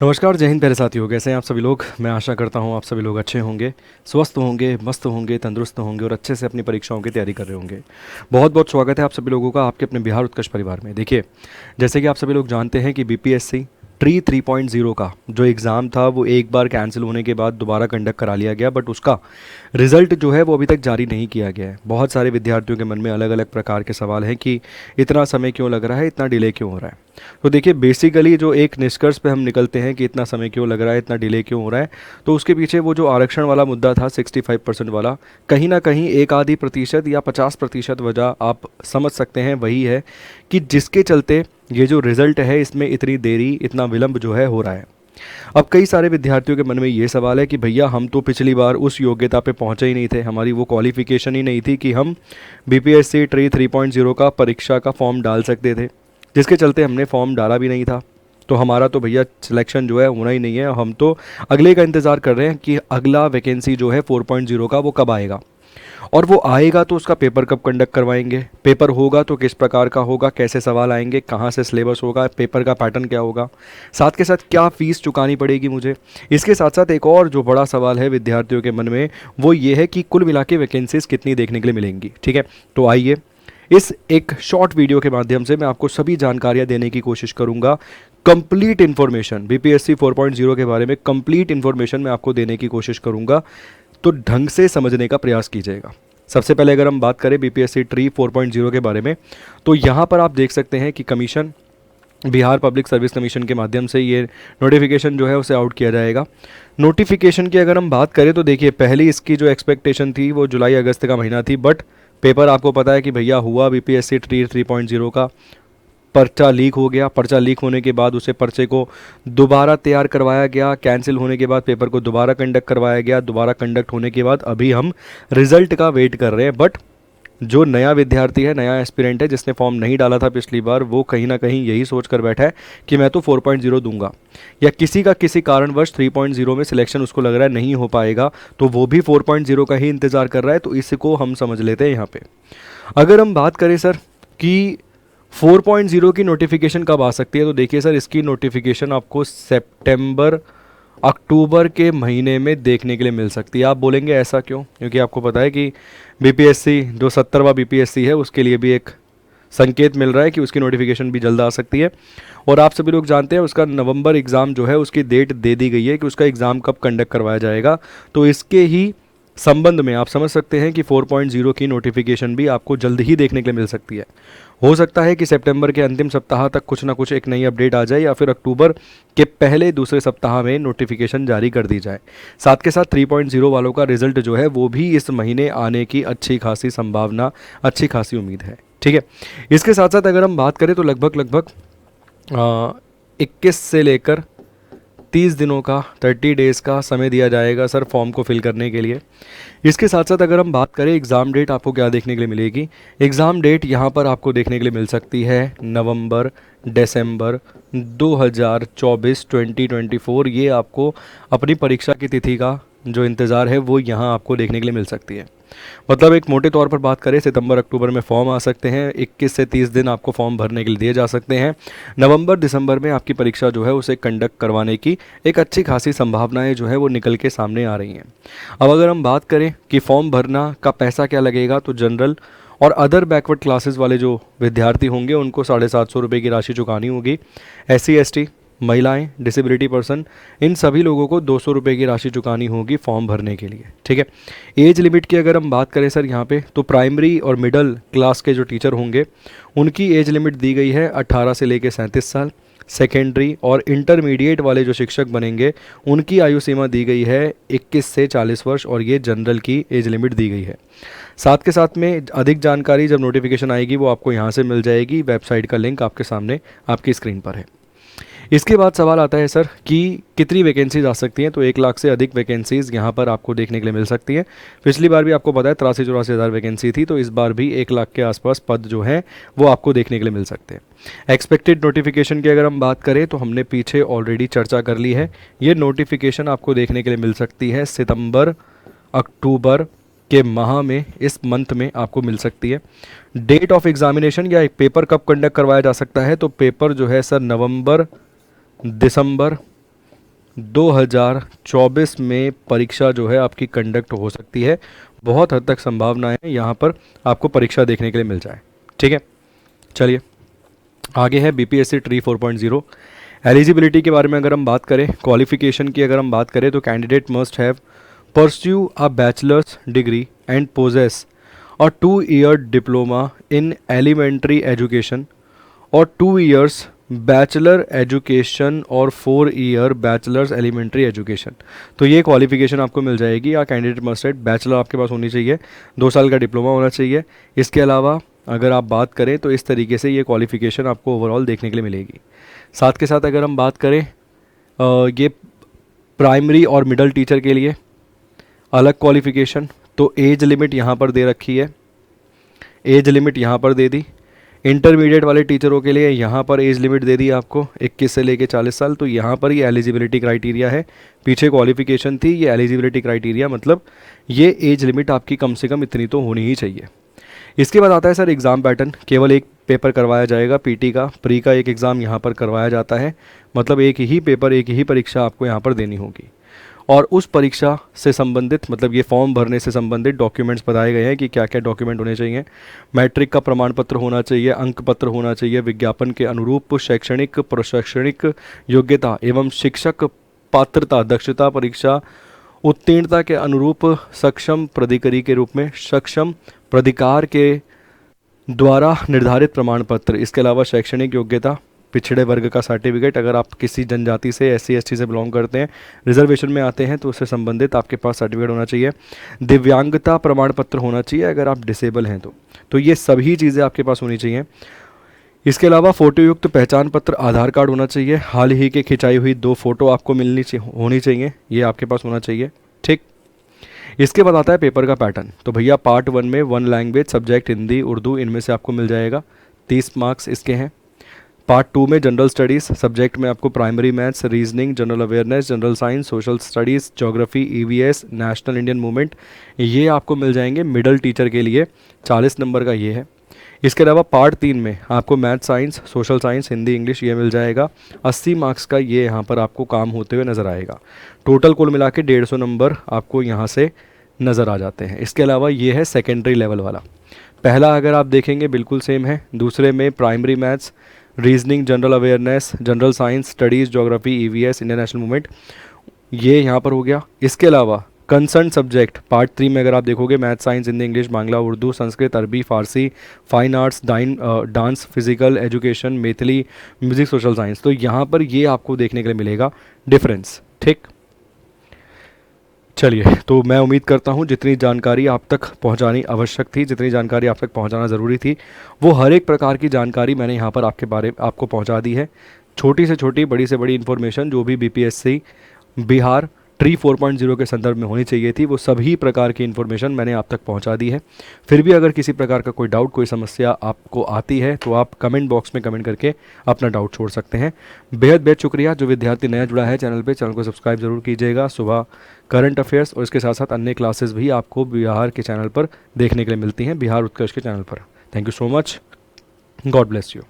नमस्कार, जय हिंद प्यारे साथियों। कैसे हैं आप सभी लोग। मैं आशा करता हूं आप सभी लोग अच्छे होंगे, स्वस्थ होंगे, मस्त होंगे, तंदुरुस्त होंगे और अच्छे से अपनी परीक्षाओं की तैयारी कर रहे होंगे। बहुत बहुत स्वागत है आप सभी लोगों का आपके अपने बिहार उत्कर्ष परिवार में। देखिए, जैसे कि आप सभी लोग जानते हैं कि बीपीएससी ट्री 3.0 का जो एग्ज़ाम था वो एक बार कैंसिल होने के बाद दोबारा कंडक्ट करा लिया गया, बट उसका रिज़ल्ट जो है वो अभी तक जारी नहीं किया गया है। बहुत सारे विद्यार्थियों के मन में अलग अलग प्रकार के सवाल हैं कि इतना समय क्यों लग रहा है, इतना डिले क्यों हो रहा है। तो देखिए, बेसिकली जो एक निष्कर्ष पे हम निकलते हैं कि इतना समय क्यों लग रहा है, इतना डिले क्यों हो रहा है, तो उसके पीछे वो जो आरक्षण वाला मुद्दा था 65% वाला, कहीं ना कहीं एक आधी प्रतिशत या 50% वजह आप समझ सकते हैं वही है कि जिसके चलते ये जो रिज़ल्ट है इसमें इतनी देरी, इतना विलंब जो है हो रहा है। अब कई सारे विद्यार्थियों के मन में ये सवाल है कि भैया हम तो पिछली बार उस योग्यता पे पहुंचे ही नहीं थे, हमारी वो क्वालिफिकेशन ही नहीं थी कि हम बीपीएससी ट्री 3.0 का परीक्षा का फॉर्म डाल सकते थे, जिसके चलते हमने फॉर्म डाला भी नहीं था। तो हमारा तो भैया सिलेक्शन जो है होना ही नहीं है। हम तो अगले का इंतज़ार कर रहे हैं कि अगला वैकेंसी जो है 4.0 का वो कब आएगा, और वो आएगा तो उसका पेपर कब कंडक्ट करवाएंगे, पेपर होगा तो किस प्रकार का होगा, कैसे सवाल आएंगे, कहाँ से सिलेबस होगा, पेपर का पैटर्न क्या होगा, साथ के साथ क्या फ़ीस चुकानी पड़ेगी मुझे। इसके साथ साथ एक और जो बड़ा सवाल है विद्यार्थियों के मन में वो ये है कि कुल मिला के वैकेंसीज़ कितनी देखने के लिए मिलेंगी। ठीक है, तो आइए इस एक शॉर्ट वीडियो के माध्यम से मैं आपको सभी जानकारियां देने की कोशिश करूंगा। कंप्लीट इन्फॉर्मेशन बीपीएससी 4.0 के बारे में कंप्लीट इन्फॉर्मेशन मैं आपको देने की कोशिश करूंगा, तो ढंग से समझने का प्रयास कीजिएगा। सबसे पहले अगर हम बात करें बीपीएससी ट्री 4.0 के बारे में, तो यहाँ पर आप देख सकते हैं कि commission, Bihar public service commission के माध्यम से ये नोटिफिकेशन जो है उसे आउट किया जाएगा। नोटिफिकेशन की अगर हम बात करें तो देखिए, पहली इसकी जो एक्सपेक्टेशन थी वो जुलाई अगस्त का महीना थी, बट पेपर आपको पता है कि भैया हुआ बीपीएससी ट्री 3.0 का, पर्चा लीक हो गया। पर्चा लीक होने के बाद उसे पर्चे को दोबारा तैयार करवाया गया, कैंसिल होने के बाद पेपर को दोबारा कंडक्ट करवाया गया, दोबारा कंडक्ट होने के बाद अभी हम रिजल्ट का वेट कर रहे हैं। बट जो नया विद्यार्थी है, नया एस्पिरेंट है, जिसने फॉर्म नहीं डाला था पिछली बार, वो कहीं ना कहीं यही सोच कर बैठा है कि मैं तो 4.0 दूंगा, या किसी का किसी कारणवश 3.0 में सिलेक्शन उसको लग रहा है नहीं हो पाएगा, तो वो भी 4.0 का ही इंतज़ार कर रहा है। तो इसको हम समझ लेते हैं यहाँ पे। अगर हम बात करें सर कि 4.0 की नोटिफिकेशन कब आ सकती है, तो देखिए सर, इसकी नोटिफिकेशन आपको सितंबर अक्टूबर के महीने में देखने के लिए मिल सकती है। आप बोलेंगे ऐसा क्यों, क्योंकि आपको पता है कि बीपीएससी जो 70वां बीपीएससी है उसके लिए भी एक संकेत मिल रहा है कि उसकी नोटिफिकेशन भी जल्द आ सकती है। और आप सभी लोग जानते हैं उसका नवंबर एग्ज़ाम जो है उसकी डेट दे दी गई है कि उसका एग्ज़ाम कब कंडक्ट करवाया जाएगा। तो इसके ही संबंध में आप समझ सकते हैं कि 4.0 की नोटिफिकेशन भी आपको जल्द ही देखने के लिए मिल सकती है। हो सकता है कि सितंबर के अंतिम सप्ताह तक कुछ ना कुछ एक नई अपडेट आ जाए, या फिर अक्टूबर के पहले दूसरे सप्ताह में नोटिफिकेशन जारी कर दी जाए। साथ के साथ 3.0 वालों का रिजल्ट जो है वो भी इस महीने आने की अच्छी खासी संभावना, अच्छी खासी उम्मीद है। ठीक है, इसके साथ साथ अगर हम बात करें तो लगभग लगभग 21 से लेकर 30 दिनों का, 30 डेज़ का समय दिया जाएगा सर फॉर्म को फिल करने के लिए। इसके साथ साथ अगर हम बात करें एग्ज़ाम डेट आपको क्या देखने के लिए मिलेगी, एग्ज़ाम डेट यहाँ पर आपको देखने के लिए मिल सकती है नवंबर दिसंबर 2024 2024। ये आपको अपनी परीक्षा की तिथि का जो इंतज़ार है वो यहाँ आपको देखने के लिए मिल सकती है। मतलब एक मोटे तौर पर बात करें, सितंबर अक्टूबर में फॉर्म आ सकते हैं, 21 से 30 दिन आपको फॉर्म भरने के लिए दिए जा सकते हैं। नवंबर दिसंबर में आपकी परीक्षा जो है उसे कंडक्ट करवाने की एक अच्छी खासी संभावनाएं जो है वो निकल के सामने आ रही हैं। अब अगर हम बात करें कि फॉर्म भरना का पैसा क्या लगेगा, तो जनरल और अदर बैकवर्ड क्लासेस वाले जो विद्यार्थी होंगे उनको 750 रुपये की राशि चुकानी होगी। SC ST, महिलाएं, डिसेबिलिटी पर्सन, इन सभी लोगों को 200 रुपये की राशि चुकानी होगी फॉर्म भरने के लिए। ठीक है, एज लिमिट की अगर हम बात करें सर यहाँ पे, तो प्राइमरी और मिडिल क्लास के जो टीचर होंगे उनकी एज लिमिट दी गई है 18 से लेकर 37 साल। सेकेंडरी और इंटरमीडिएट वाले जो शिक्षक बनेंगे उनकी आयु सीमा दी गई है 21 से 40 वर्ष, और ये जनरल की एज लिमिट दी गई है। साथ के साथ में अधिक जानकारी जब नोटिफिकेशन आएगी वो आपको यहाँ से मिल जाएगी। वेबसाइट का लिंक आपके सामने आपकी स्क्रीन पर है। इसके बाद सवाल आता है सर कि कितनी वैकेंसीज आ सकती हैं, तो 1 लाख से अधिक वैकेंसीज़ यहाँ पर आपको देखने के लिए मिल सकती हैं। पिछली बार भी आपको पता है 83-84 हज़ार वैकेंसी थी, तो इस बार भी 1 लाख के आसपास पद जो हैं वो आपको देखने के लिए मिल सकते हैं। एक्सपेक्टेड नोटिफिकेशन की अगर हम बात करें तो हमने पीछे ऑलरेडी चर्चा कर ली है। ये नोटिफिकेशन आपको देखने के लिए मिल सकती है सितंबर अक्टूबर के माह में, इस मंथ में आपको मिल सकती है। डेट ऑफ एग्जामिनेशन या एक पेपर कब कंडक्ट करवाया जा सकता है, तो पेपर जो है सर नवंबर दिसंबर 2024 में परीक्षा जो है आपकी कंडक्ट हो सकती है। बहुत हद तक संभावना है यहाँ पर आपको परीक्षा देखने के लिए मिल जाए। ठीक है, चलिए आगे है बीपीएससी ट्री 4.0। एलिजिबिलिटी के बारे में अगर हम बात करें, क्वालिफिकेशन की अगर हम बात करें तो candidate must have pursue a bachelor's degree and possess और 2 year diploma in elementary education और 2 years बैचलर एजुकेशन और 4 year बैचलर्स एलिमेंट्री एजुकेशन। तो ये क्वालिफिकेशन आपको मिल जाएगी। या कैंडिडेट मस्ट हैव बैचलर आपके पास होनी चाहिए, 2 साल का डिप्लोमा होना चाहिए। इसके अलावा अगर आप बात करें तो इस तरीके से ये क्वालिफिकेशन आपको ओवरऑल देखने के लिए मिलेगी। साथ के साथ अगर हम बात करें ये प्राइमरी और मिडल टीचर के लिए अलग क्वालिफिकेशन, तो एज लिमिट यहाँ पर दे रखी है, एज लिमिट यहाँ पर दे दी। इंटरमीडिएट वाले टीचरों के लिए यहाँ पर एज लिमिट दे दी आपको 21 से लेके 40 साल। तो यहाँ पर ये एलिजिबिलिटी क्राइटेरिया है, पीछे क्वालिफिकेशन थी, ये एलिजिबिलिटी क्राइटेरिया, मतलब ये एज लिमिट आपकी कम से कम इतनी तो होनी ही चाहिए। इसके बाद आता है सर एग्ज़ाम पैटर्न। केवल एक पेपर करवाया जाएगा पीटी का, प्री का एक एग्ज़ाम यहाँ पर करवाया जाता है, मतलब एक ही पेपर एक ही परीक्षा आपको यहाँ पर देनी होगी। और उस परीक्षा से संबंधित, मतलब ये फॉर्म भरने से संबंधित डॉक्यूमेंट्स बताए गए हैं कि क्या क्या डॉक्यूमेंट होने चाहिए। मैट्रिक का प्रमाण पत्र होना चाहिए, अंक पत्र होना चाहिए, विज्ञापन के अनुरूप शैक्षणिक प्रशैक्षणिक योग्यता एवं शिक्षक पात्रता दक्षता परीक्षा उत्तीर्णता के अनुरूप सक्षम प्राधिकारी के रूप में सक्षम प्राधिकार के द्वारा निर्धारित प्रमाण पत्र। इसके अलावा शैक्षणिक योग्यता, पिछड़े वर्ग का सर्टिफिकेट, अगर आप किसी जनजाति से SC ST से बिलोंग करते हैं, रिजर्वेशन में आते हैं, तो उससे संबंधित आपके पास सर्टिफिकेट होना चाहिए। दिव्यांगता प्रमाण पत्र होना चाहिए अगर आप डिसेबल हैं तो ये सभी चीज़ें आपके पास होनी चाहिए। इसके अलावा फ़ोटो युक्त पहचान पत्र आधार कार्ड होना चाहिए। हाल ही के खिंचाई हुई 2 फोटो आपको होनी चाहिए, ये आपके पास होना चाहिए। ठीक, इसके बाद आता है पेपर का पैटर्न। तो भैया पार्ट 1 में 1 लैंग्वेज सब्जेक्ट हिंदी उर्दू इनमें से आपको मिल जाएगा, 30 मार्क्स इसके हैं। पार्ट 2 में जनरल स्टडीज़ सब्जेक्ट में आपको primary maths, reasoning, general awareness, general science, social studies, geography, EVS, national Indian movement, ये आपको मिल जाएंगे मिडल टीचर के लिए, 40 नंबर का ये है। इसके अलावा पार्ट 3 में आपको math science, social science, Hindi English ये मिल जाएगा, 80 मार्क्स का ये यहाँ पर आपको काम होते हुए नज़र आएगा। टोटल कुल मिला के 150 नंबर आपको यहाँ से नज़र आ जाते हैं। इसके अलावा ये है सेकेंडरी लेवल वाला। पहला अगर आप देखेंगे बिल्कुल सेम है, दूसरे में primary maths, reasoning, general awareness, general science, studies, geography, EVS, Indian national movement, ये यहाँ पर हो गया। इसके अलावा कंसर्न सब्जेक्ट पार्ट 3 में अगर आप देखोगे math science, Hindi English, Bangla, Urdu, Sanskrit, अरबी, फारसी, fine arts, dance, physical education, Maithili, music, social science, तो यहाँ पर ये आपको देखने के लिए मिलेगा डिफरेंस। ठीक, चलिए, तो मैं उम्मीद करता हूँ जितनी जानकारी आप तक पहुँचानी आवश्यक थी, जितनी जानकारी आप तक पहुँचाना ज़रूरी थी, वो हर एक प्रकार की जानकारी मैंने यहाँ पर आपको पहुँचा दी है। छोटी से छोटी, बड़ी से बड़ी इन्फॉर्मेशन जो भी BPSC बिहार ट्री 4.0 के संदर्भ में होनी चाहिए थी, वो सभी प्रकार की इन्फॉर्मेशन मैंने आप तक पहुंचा दी है। फिर भी अगर किसी प्रकार का कोई डाउट, कोई समस्या आपको आती है तो आप कमेंट बॉक्स में कमेंट करके अपना डाउट छोड़ सकते हैं। बेहद बेहद शुक्रिया। जो विद्यार्थी नया जुड़ा है चैनल को सब्सक्राइब जरूर कीजिएगा। सुबह करंट अफेयर्स और इसके साथ साथ अन्य क्लासेस भी आपको बिहार के चैनल पर देखने के लिए मिलती हैं, बिहार उत्कर्ष के चैनल पर। Thank you so much, God bless you.